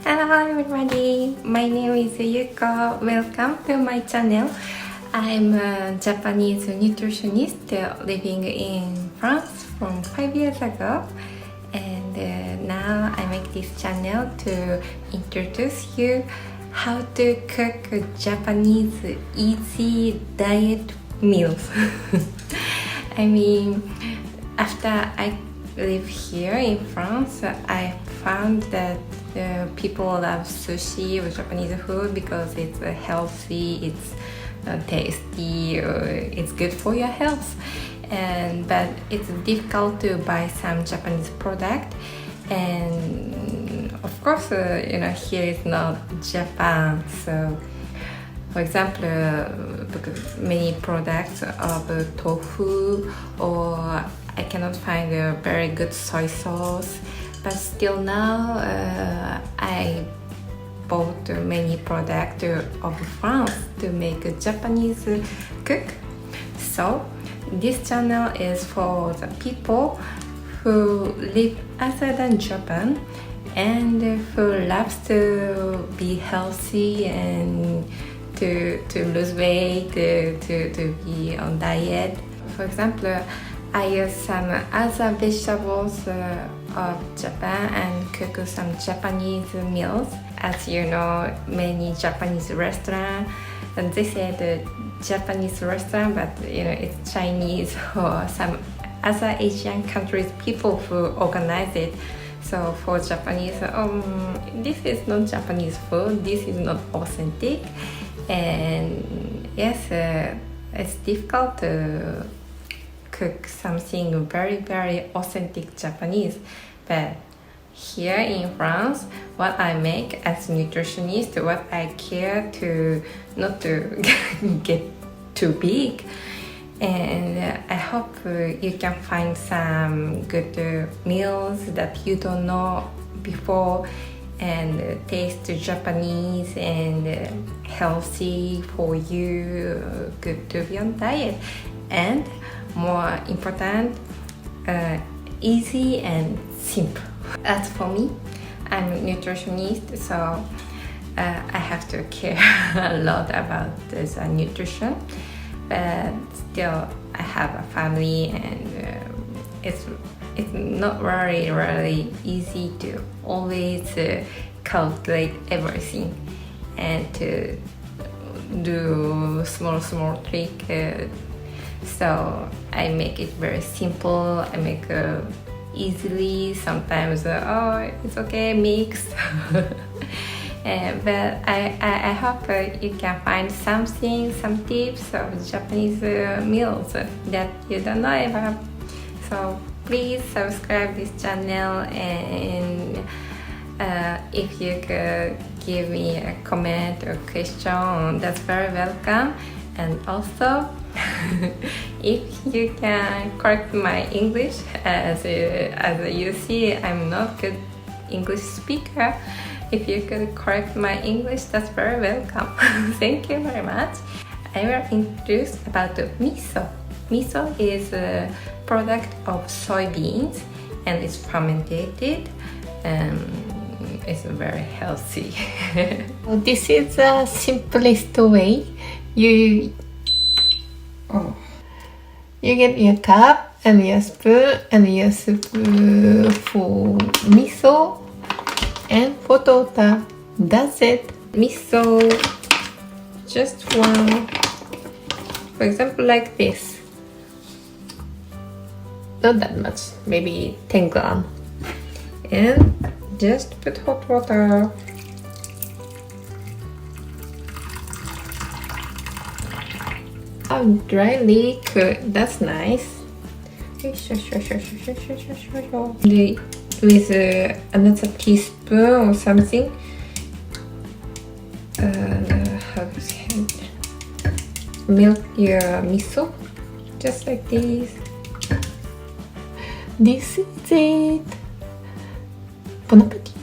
Hello everybody, my name is Yuko. Welcome to my channel. I'm a Japanese nutritionist living in France from 5 years ago, and now I make this channel to introduce you how to cook Japanese easy diet meals. I mean, after I live here in France, I found that people love sushi or Japanese food because it's healthy, it's tasty, it's good for your health. But it's difficult to buy some Japanese product, and of course, here is not Japan. So, for example, many products of tofu, or I cannot find a very good soy sauce. But still now, I bought many products of France to make a Japanese cook. So this channel is for the people who live outside than Japan and who loves to be healthy and to lose weight, to be on diet. For example, I use some other vegetables of Japan and cook some Japanese meals. As you know, many Japanese restaurants, and they say the Japanese restaurant, but it's Chinese or some other Asian countries, people who organize it. So for Japanese, this is not Japanese food, this is not authentic, and yes, it's difficult to cook something very authentic Japanese. But here in France, what I make as nutritionist, what I care to not to get too big, and I hope you can find some good meals that you don't know before and taste Japanese and healthy for you, good to be on diet, and more important, easy and simple. As for me, I'm a nutritionist, so I have to care a lot about this nutrition, but still I have a family, and it's not really easy to always calculate everything and to do small trick. So I make it very simple. I make easily. Sometimes it's okay, mix. But I hope you can find some tips of Japanese meals that you don't know about. So please subscribe this channel, and if you could give me a comment or question, that's very welcome. And also, if you can correct my English, as you see, I'm not good English speaker. If you could correct my English, that's very welcome. Thank you very much. I will introduce about the miso. Miso is a product of soybeans, and it's fermented. It's very healthy. This is the simplest way. You get your cup and your spoon and your soup for miso and for tota. That's it. Miso, just one. For example, like this. Not that much, maybe 10 grams. And just put hot water. Dryly cooked, that's nice. With another teaspoon or something, how to say it? Melt your miso, just like this. This is it. Bon appetit.